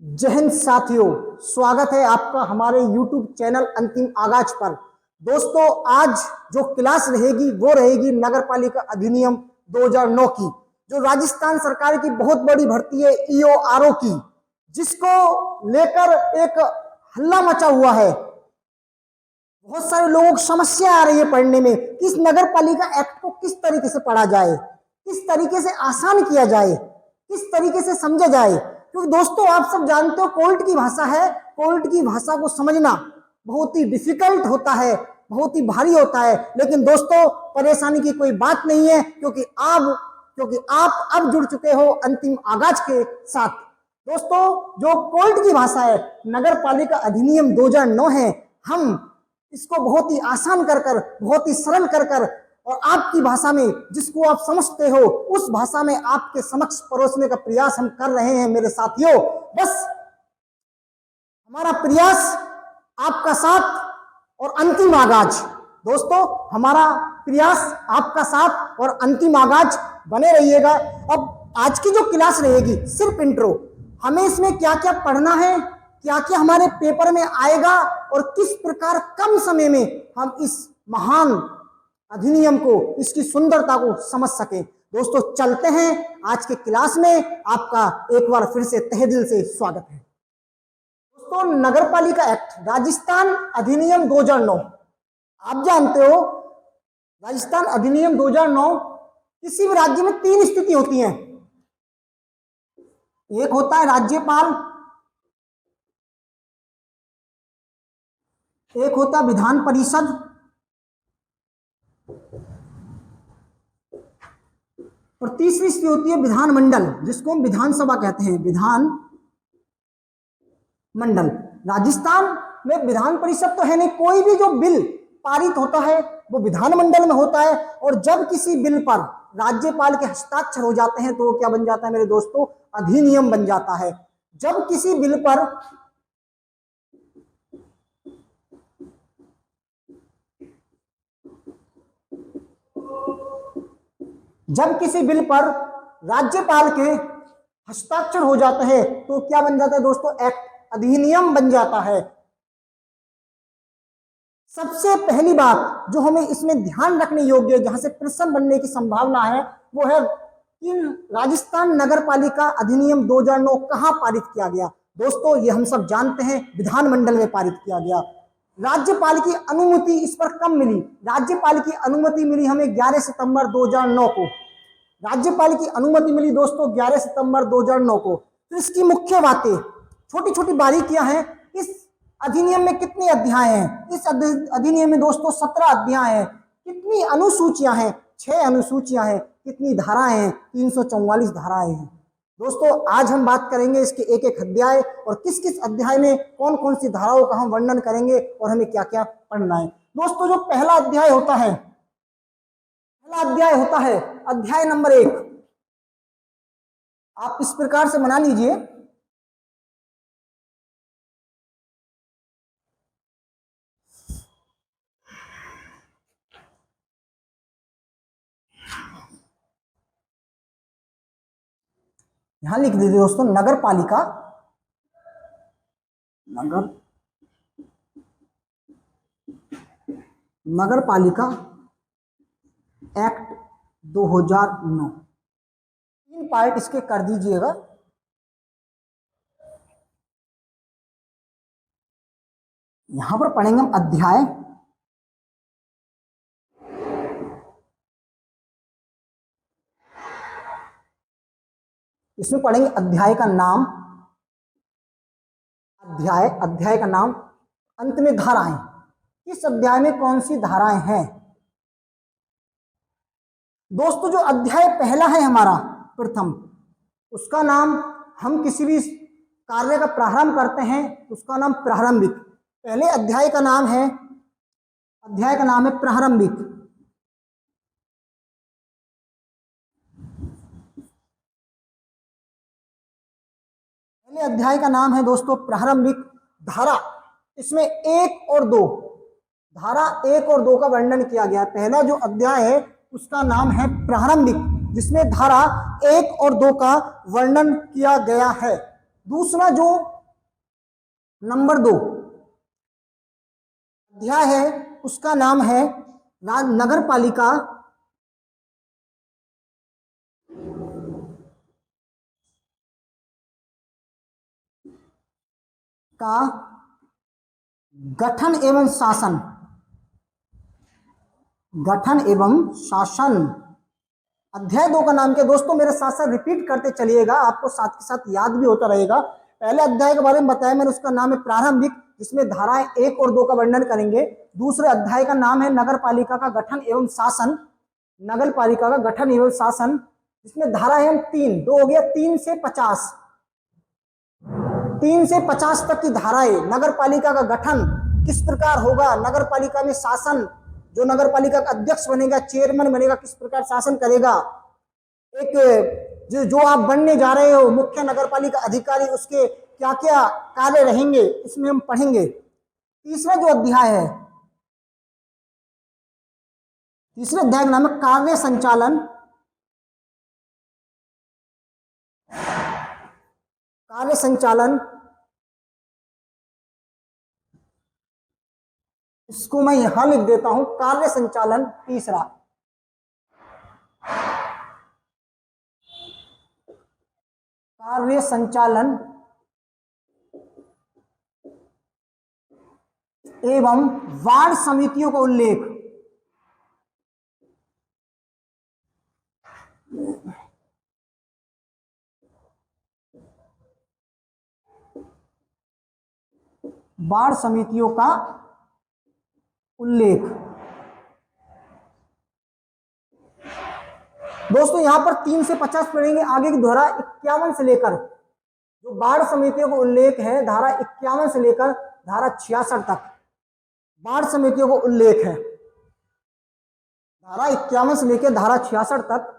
जय हिंद साथियों, स्वागत है आपका हमारे YouTube चैनल अंतिम आगाज पर। दोस्तों, आज जो क्लास रहेगी वो रहेगी नगर पालिका अधिनियम 2009 की, जो राजस्थान सरकार की बहुत बड़ी भर्ती है ईओ आरओ की, जिसको लेकर एक हल्ला मचा हुआ है। बहुत सारे लोगों को समस्या आ रही है पढ़ने में कि इस नगर पालिका एक्ट को किस तरीके से पढ़ा जाए, किस तरीके से आसान किया जाए, किस तरीके से समझा जाए। क्योंकि दोस्तों, आप सब जानते हो कोर्ट की भाषा है, कोर्ट की भाषा को समझना बहुत ही डिफिकल्ट होता है, बहुत ही भारी होता है। लेकिन दोस्तों, परेशानी की कोई बात नहीं है, क्योंकि आप अब जुड़ चुके हो अंतिम आगाज के साथ। दोस्तों, जो कोर्ट की भाषा है नगर पालिका अधिनियम 2009 है, हम इसको बहुत ही आसान कर बहुत ही सरल कर और आपकी भाषा में, जिसको आप समझते हो, उस भाषा में आपके समक्ष परोसने का प्रयास हम कर रहे हैं मेरे साथियों। बस हमारा प्रयास, आपका साथ और अंतिम आगाज। दोस्तों, हमारा प्रयास, आपका साथ और अंतिम आगाज बने रहिएगा। अब आज की जो क्लास रहेगी सिर्फ इंट्रो, हमें इसमें क्या क्या पढ़ना है, क्या क्या हमारे पेपर में आएगा और किस प्रकार कम समय में हम इस महान अधिनियम को, इसकी सुंदरता को समझ सकें। दोस्तों, चलते हैं आज के क्लास में। आपका एक बार फिर से तहे दिल से स्वागत है। दोस्तों, नगर पालिका एक्ट राजस्थान अधिनियम 2009, आप जानते हो राजस्थान अधिनियम 2009, किसी भी राज्य में 3 स्थिति होती हैं। एक होता है राज्यपाल, एक होता है विधान परिषद, और तीसरी स्थिति होती है विधानमंडल, जिसको हम विधानसभा कहते हैं, विधान मंडल। राजस्थान में विधान परिषद तो है नहीं, कोई भी जो बिल पारित होता है वो विधानमंडल में होता है। और जब किसी बिल पर राज्यपाल के हस्ताक्षर हो जाते हैं तो वो क्या बन जाता है मेरे दोस्तों? अधिनियम बन जाता है। जब किसी बिल पर राज्यपाल के हस्ताक्षर हो जाते हैं तो क्या बन जाता है दोस्तों? एक्ट, अधिनियम बन जाता है। सबसे पहली बात जो हमें इसमें ध्यान रखने योग्य है, जहां से प्रश्न बनने की संभावना है, वो है कि राजस्थान नगर पालिका अधिनियम 2009 कहां पारित किया गया। दोस्तों, ये हम सब जानते हैं, विधानमंडल में पारित किया गया। राज्यपाल की अनुमति इस पर कब मिली? राज्यपाल की अनुमति मिली हमें 11 सितंबर 2009 को। राज्यपाल की अनुमति मिली दोस्तों 11 सितंबर 2009 को। तो इसकी मुख्य बातें, छोटी छोटी बारीकियां हैं। इस अधिनियम में कितने अध्याय हैं? इस अधिनियम में दोस्तों 17 अध्याय हैं। कितनी अनुसूचियां हैं? 6 अनुसूचियां हैं। कितनी धाराएं हैं? 344 धाराएं हैं। दोस्तों, आज हम बात करेंगे इसके एक एक अध्याय और किस किस अध्याय में कौन कौन सी धाराओं का हम वर्णन करेंगे और हमें क्या क्या पढ़ना है। दोस्तों, जो पहला अध्याय होता है, अध्याय नंबर 1। आप इस प्रकार से बना लीजिए, यहां लिख दीजिए दोस्तों नगर पालिका एक्ट 2009। 3 पार्ट इसके कर दीजिएगा। यहां पर पढ़ेंगे हम अध्याय। इसमें पढ़ेंगे अध्याय का नाम, अध्याय का नाम, अंत में धाराएं। इस अध्याय में कौन सी धाराएं हैं? दोस्तों, जो अध्याय पहला है हमारा प्रथम, उसका नाम, हम किसी भी कार्य का प्रारंभ करते हैं उसका नाम प्रारंभिक। पहले अध्याय का नाम है प्रारंभिक। पहले अध्याय का नाम है दोस्तों प्रारंभिक। धारा, इसमें 1 और 2, धारा 1 और 2 का वर्णन किया गया है। पहला जो अध्याय है उसका नाम है प्रारंभिक, जिसमें धारा 1 और 2 का वर्णन किया गया है। दूसरा जो नंबर 2 अध्याय है उसका नाम है नगर पालिका का गठन एवं शासन। गठन एवं शासन। अध्याय 2 का नाम क्या दोस्तों, मेरे साथ साथ रिपीट करते चलिएगा, आपको साथ के साथ याद भी होता रहेगा। पहले अध्याय के बारे में बताया मैंने, उसका नाम है प्रारंभिक, जिसमें धाराएं 1 और 2 का वर्णन करेंगे। दूसरे अध्याय का नाम है नगर पालिका का गठन एवं शासन। नगर पालिका का गठन एवं शासन, जिसमें धाराएं हम 3, 2 हो गया, 3 से 50, 3 से 50 तक की धाराएं। नगर पालिका का गठन किस प्रकार होगा, नगर पालिका में शासन, जो नगर पालिका का अध्यक्ष बनेगा, चेयरमैन बनेगा, किस प्रकार शासन करेगा, एक जो आप बनने जा रहे हो मुख्य नगर पालिका अधिकारी, उसके क्या क्या कार्य रहेंगे, इसमें हम पढ़ेंगे। तीसरा जो अध्याय है, तीसरे अध्याय का नाम है कार्य संचालन। कार्य संचालन, इसको मैं यहां लिख देता हूं, कार्य संचालन तीसरा। कार्य संचालन एवं वार्ड समितियों का उल्लेख। वार्ड समितियों का उल्लेख। दोस्तों यहां पर 3 से 50 पढ़ेंगे, आगे की धारा 51 से लेकर, जो वार्ड समितियों का उल्लेख है, धारा 51 से लेकर धारा 66 तक वार्ड समितियों को उल्लेख है। धारा 51 से लेकर धारा 66 तक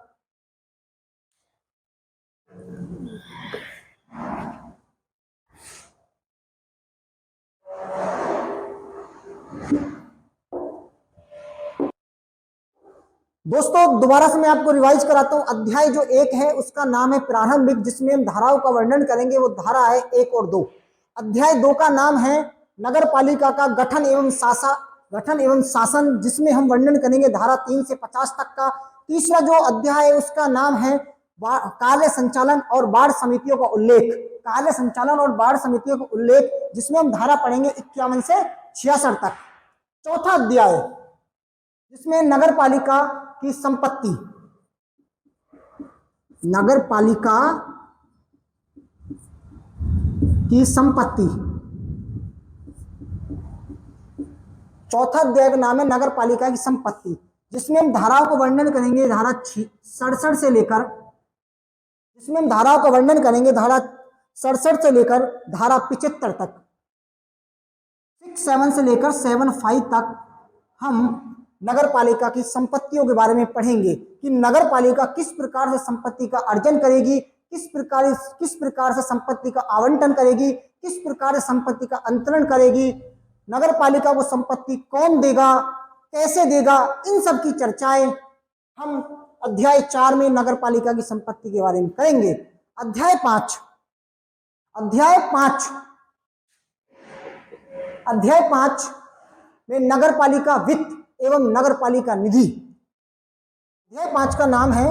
दोस्तों दोबारा से मैं आपको रिवाइज कराता हूं। अध्याय जो 1 है उसका नाम है प्रारंभिक, जिसमें हम धाराओं का वर्णन करेंगे, वो धारा है 1 और 2। अध्याय 2 का नाम है नगर पालिका का गठन एवं शासन, जिसमें हम वर्णन करेंगे धारा 3 से 50 तक का। तीसरा जो अध्याय है उसका नाम है कार्य संचालन और वार्ड समितियों का उल्लेख। कार्य संचालन और वार्ड समितियों का उल्लेख, जिसमें हम धारा पढ़ेंगे 51 से 66 तक। चौथा अध्याय, जिसमें नगर पालिका की संपत्ति, नगर पालिका की संपत्ति। चौथा अध्याय का नाम है नगर पालिका की संपत्ति, जिसमें हम धाराओं का वर्णन करेंगे धारा 67 से लेकर, जिसमें हम धाराओं का वर्णन करेंगे धारा 67 से लेकर धारा 75 तक। 67 से लेकर 75 तक हम नगर पालिका की संपत्तियों के बारे में पढ़ेंगे कि नगर पालिका किस प्रकार से संपत्ति का अर्जन करेगी, किस प्रकार से संपत्ति का आवंटन करेगी, किस प्रकार से संपत्ति का अंतरण करेगी, नगर पालिका को संपत्ति कौन देगा, कैसे देगा, इन सब की चर्चाएं हम अध्याय 4 में नगर पालिका की संपत्ति के बारे में करेंगे। अध्याय 5 में नगर पालिका वित्त एवं नगर पालिका निधि। अध्याय 5 का नाम है,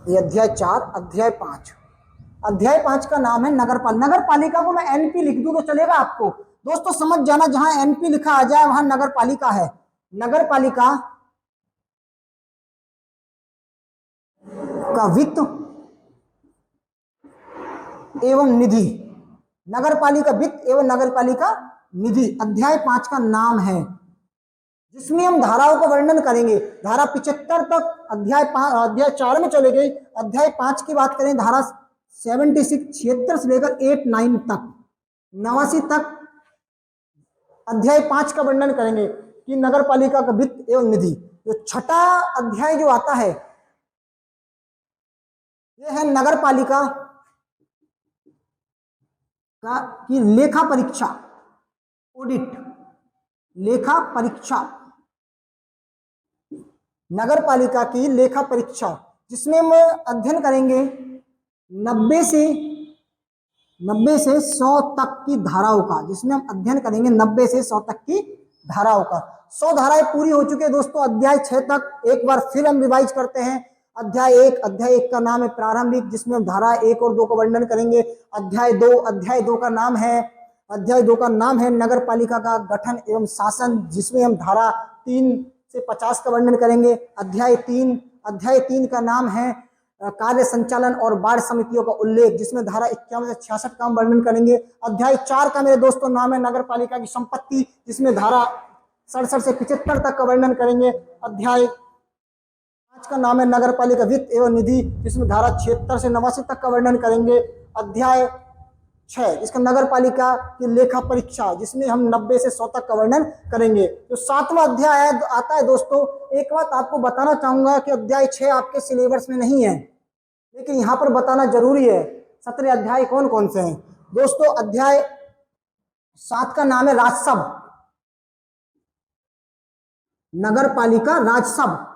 ये अध्याय 4 अध्याय 5, अध्याय 5 का नाम है नगर पालिका को मैं एनपी लिख दूं तो चलेगा आपको। दोस्तों समझ जाना, जहां एनपी लिखा आ जाए वहां नगर पालिका है। नगर पालिका का वित्त एवं निधि, नगर पालिका वित्त एवं नगर पालिका निधि अध्याय 5 का नाम है, जिसमें हम धाराओं का वर्णन करेंगे धारा 75 तक। अध्याय 4 में चले गए। अध्याय 5 की बात करें, धारा 76 से लेकर 89 तक 89 तक अध्याय 5 का वर्णन करेंगे कि नगर पालिका का वित्त एवं निधि। जो छठा अध्याय जो आता है यह है नगर पालिका की लेखा परीक्षा, ऑडिट, लेखा परीक्षा, नगर पालिका की लेखा परीक्षा, जिसमें हम अध्ययन करेंगे 90 से 90 से 100 तक की धाराओं का, जिसमें हम अध्ययन करेंगे 90 से 100 तक की धाराओं का। 100 धाराएं पूरी हो चुकी है दोस्तों अध्याय 6 तक। एक बार फिर हम रिवाइज करते हैं। अध्याय 1 का नाम है प्रारंभिक, जिसमें हम धारा 1 और 2 का वर्णन करेंगे। अध्याय 2 का नाम है नगर पालिका का गठन एवं शासन, जिसमें हम धारा 3 से 50 का वर्णन करेंगे। अध्याय 3 का नाम है कार्य संचालन और वार्ड समितियों का उल्लेख, जिसमें धारा 51 से 66 का हम वर्णन करेंगे। अध्याय 4 का मेरे दोस्तों नाम है नगर पालिका की संपत्ति, जिसमें धारा 67 से 75 तक का वर्णन करेंगे। अध्याय 5 का नाम है नगर पालिका वित्त एवं निधि, जिसमें धारा 76 से 89 तक का वर्णन करेंगे। अध्याय 6 इसका नगर पालिका की लेखा परीक्षा, जिसमें हम 90 से 100 तक का वर्णन करेंगे। तो 7वां अध्याय आता है दोस्तों। एक बात आपको बताना चाहूंगा कि अध्याय 6 आपके सिलेबस में नहीं है, लेकिन यहाँ पर बताना जरूरी है 17 अध्याय कौन कौन से हैं। दोस्तों अध्याय 7 का नाम है राजसभा, नगर पालिका राजसभा।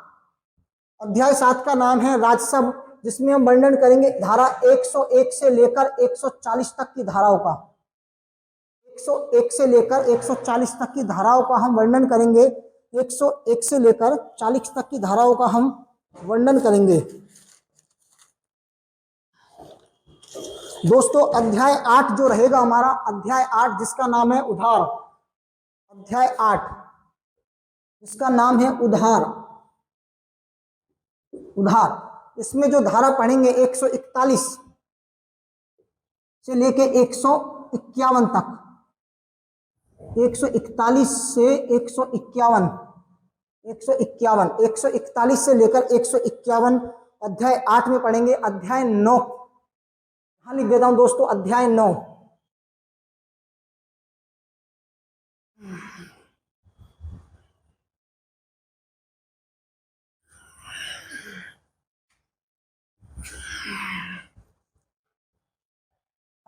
अध्याय 7 का नाम है राजसभा, जिसमें हम वर्णन करेंगे धारा 101 से लेकर 140 तक की धाराओं का। 101 से लेकर 140 तक की धाराओं का हम वर्णन करेंगे। 101 से लेकर 40 तक की धाराओं का हम वर्णन करेंगे। दोस्तों अध्याय 8 जो रहेगा हमारा, अध्याय 8 जिसका नाम है उधार, अध्याय 8 इसका नाम है उधार। इसमें जो धारा पढ़ेंगे 141 से लेके 151 तक, 141 से 151, 141 से लेकर 151 अध्याय 8 में पढ़ेंगे। अध्याय 9 यहां लिख देता हूं दोस्तों, अध्याय 9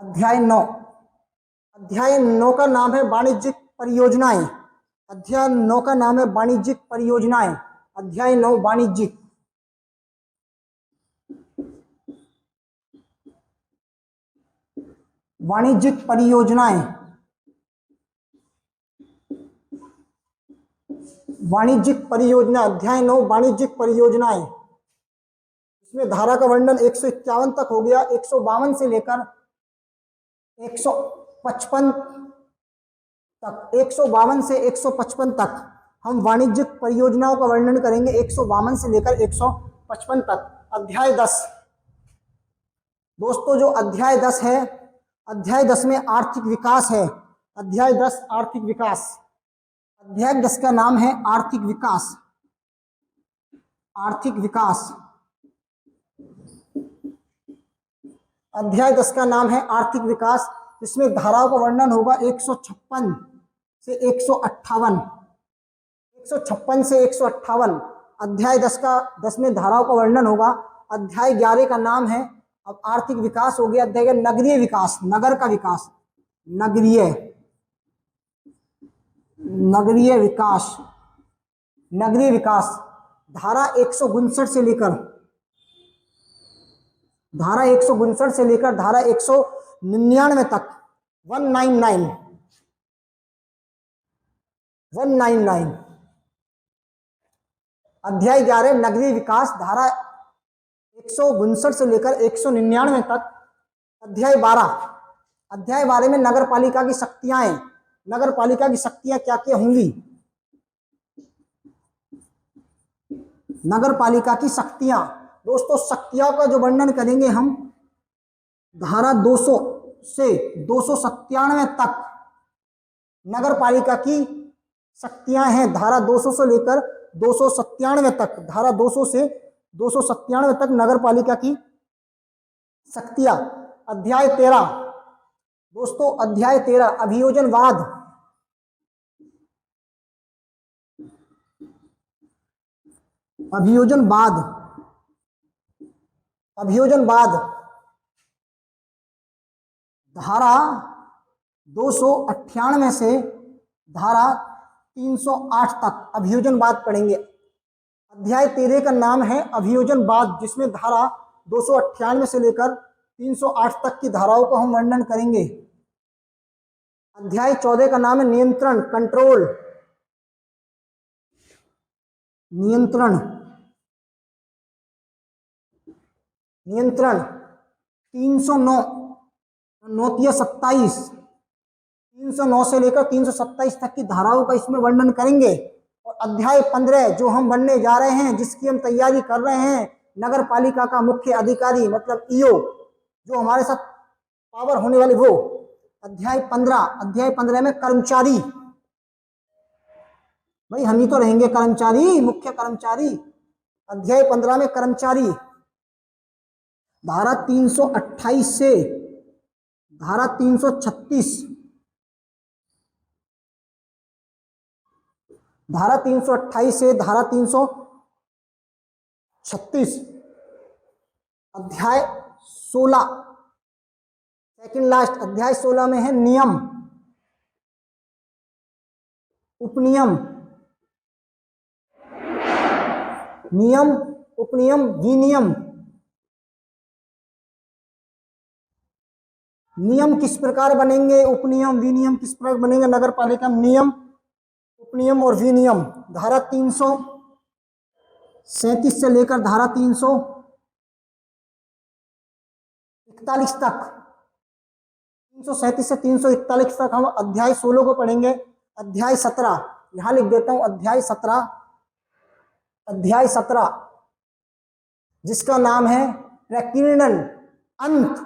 अध्याय 9 का नाम है वाणिज्यिक परियोजनाएं। अध्याय 9 का नाम है वाणिज्यिक परियोजनाएं। अध्याय 9 वाणिज्यिक परियोजनाएं। वाणिज्यिक परियोजना, अध्याय 9 वाणिज्यिक परियोजनाएं। इसमें धारा का वर्णन 151 तक हो गया। 152 से लेकर 155 तक, 152 से 155 तक हम वाणिज्यिक परियोजनाओं का वर्णन करेंगे। 152 से लेकर 155 तक। अध्याय 10 दोस्तों, जो अध्याय 10 है, अध्याय 10 में आर्थिक विकास है। अध्याय 10 आर्थिक विकास। अध्याय 10 का नाम है आर्थिक विकास। अध्याय 10 का नाम है आर्थिक विकास, जिसमें धाराओं का वर्णन होगा 156 से 158। 156 से 158 अध्याय 10 में धाराओं का वर्णन होगा। अध्याय 11 का नाम है, अब आर्थिक विकास हो गया। अध्याय नगरीय विकास, नगर का विकास, नगरीय विकास। धारा 159 से लेकर धारा 199 तक, 199। अध्याय 11 नगरीय विकास, धारा 159 से लेकर 199 तक। अध्याय 12 में नगर पालिका की शक्तियां हैं। नगर पालिका की शक्तियां क्या क्या होंगी? नगर पालिका की शक्तियां, दोस्तों शक्तियों का जो वर्णन करेंगे हम धारा 200 से 297 तक नगर पालिका की शक्तियां हैं। धारा 200 से लेकर 297 तक, धारा 200 से 297 तक नगर पालिका की शक्तियां। अध्याय 13 दोस्तों, अध्याय 13 अभियोजनवाद। धारा 298 से धारा 308 तक अभियोजनवाद पढ़ेंगे। अध्याय 13 का नाम है अभियोजनवाद, जिसमें धारा 298 से लेकर 308 तक की धाराओं का हम वर्णन करेंगे। अध्याय 14 का नाम है नियंत्रण, कंट्रोल। नियंत्रण, नियंत्रण 309, 27, 309 से लेकर 327 तक की धाराओं का इसमें वर्णन करेंगे। और अध्याय 15 जो हम बनने जा रहे हैं, जिसकी हम तैयारी कर रहे हैं, नगर पालिका का मुख्य अधिकारी मतलब ईओ, जो हमारे साथ पावर होने वाली, वो अध्याय 15। अध्याय 15 में कर्मचारी, भाई हम ही तो रहेंगे कर्मचारी, मुख्य कर्मचारी। अध्याय 15 में कर्मचारी, धारा 328 से धारा 336, धारा 328 से धारा 336, अध्याय 16, सेकंड लास्ट अध्याय 16 में है नियम, उपनियम, नियम, उपनियम, विनियम। नियम किस प्रकार बनेंगे, उपनियम विनियम किस प्रकार बनेंगे नगर पालिका में, नियम, उपनियम और विनियम। धारा 337 से लेकर धारा 341 तक, 337 से 341 तक हम अध्याय 16 को पढ़ेंगे। अध्याय 17 यहां लिख देता हूं, अध्याय 17, अध्याय 17 जिसका नाम है प्रकीर्णन, अंत,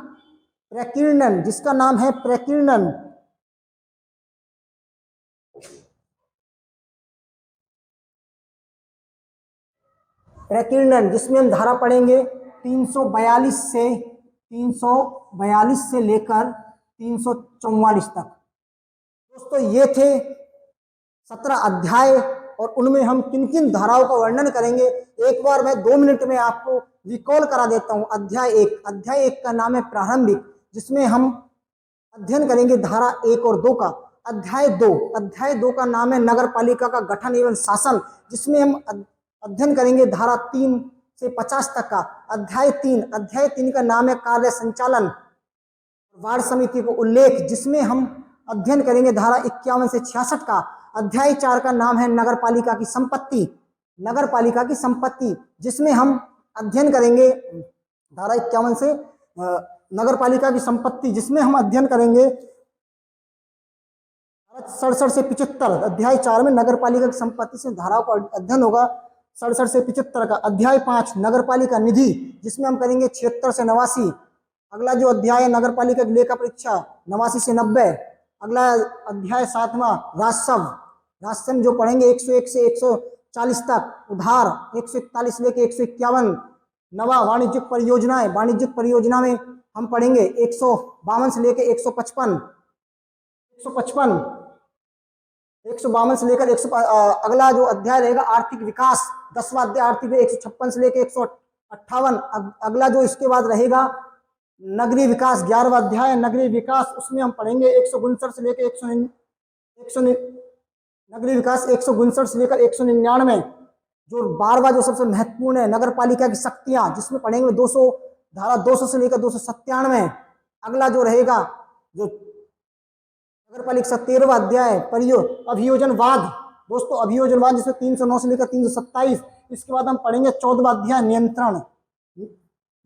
प्रकीर्णन, जिसका नाम है प्रकीर्णन। प्रकीर्णन जिसमें हम धारा पढ़ेंगे 342 से लेकर 344 तक। दोस्तों ये थे 17 अध्याय और उनमें हम किन किन धाराओं का वर्णन करेंगे, एक बार मैं 2 मिनट में आपको रिकॉल करा देता हूं। अध्याय 1, अध्याय 1 का नाम है प्रारंभिक, जिसमें हम अध्ययन करेंगे धारा 1 और 2 का। अध्याय 2, अध्याय 2 का नाम है नगर पालिका का गठन एवं शासन, जिसमें हम अध्ययन करेंगे धारा 3 से 50 तक का। अध्याय 3, अध्याय 3 का नाम है कार्य संचालन, वार्ड समिति को उल्लेख, जिसमें हम अध्ययन करेंगे धारा 51 से 66 का। अध्याय 4 का नाम है नगर पालिका की संपत्ति, नगर पालिका की संपत्ति, जिसमें हम अध्ययन करेंगे धारा 51 से नगर पालिका की संपत्ति, जिसमें हम अध्ययन करेंगे 67 से 75। अध्याय 4 में नगर पालिका की संपत्ति से धाराओं का अध्ययन होगा 67 से 75 का। अध्याय 5 नगर पालिका निधि, जिसमें हम करेंगे 76 से 89। अगला जो अध्याय है नगर पालिका की लेखा परीक्षा 89 से 90। अगला अध्याय 7वां राजस्व, राजस्व में जो पढ़ेंगे 101 से 140 तक। उधार 141 से लेकर 151। नवा वाणिज्यिक परियोजनाएं, वाणिज्यिक परियोजना में हम पढ़ेंगे 152 से लेकर 155, 152 से लेकर 100। अगला जो अध्याय रहेगा आर्थिक विकास, 10वां अध्याय आर्थिक 156 से लेकर 158। अगला जो इसके बाद रहेगा नगरीय विकास, 11वां अध्याय नगरीय विकास, उसमें हम पढ़ेंगे 159 से लेकर 100 नगरीय विकास 159 से लेकर 199। जो 12वां जो सबसे महत्वपूर्ण है नगर पालिका की शक्तियां, जिसमें पढ़ेंगे 200 धारा 200 से लेकर 297। अगला जो रहेगा जो नगर पालिका 13वां अध्याय अभियोजनवाद, दोस्तों अभियोजनवाद, जिसमें 309 से लेकर 327। इसके बाद हम पढ़ेंगे 14वां अध्याय नियंत्रण,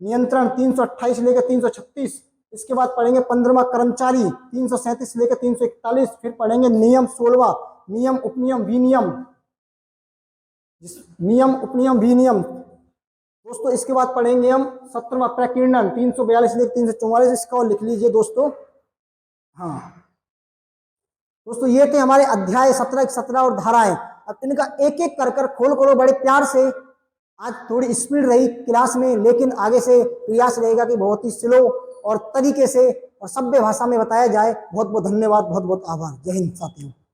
नियंत्रण 328 से लेकर 336। इसके बाद पढ़ेंगे 15वां कर्मचारी 337 से लेकर 341। फिर पढ़ेंगे नियम 16वां, नियम उपनियम विनियम, नियम उपनियम विनियम। दोस्तों इसके बाद पढ़ेंगे हम 17वां प्रकीर्णन 342 से लेकर 344। इसका और लिख लीजिए दोस्तों। हाँ दोस्तों ये थे हमारे अध्याय 17 और धाराएं। अब इनका एक एक कर कर खोल खोलो बड़े प्यार से। आज थोड़ी स्पीड रही क्लास में, लेकिन आगे से प्रयास रहेगा कि बहुत ही स्लो और तरीके से और सभ्य भाषा में बताया जाए। बहुत बहुत धन्यवाद, बहुत बहुत आभार। जय हिंद साथियों।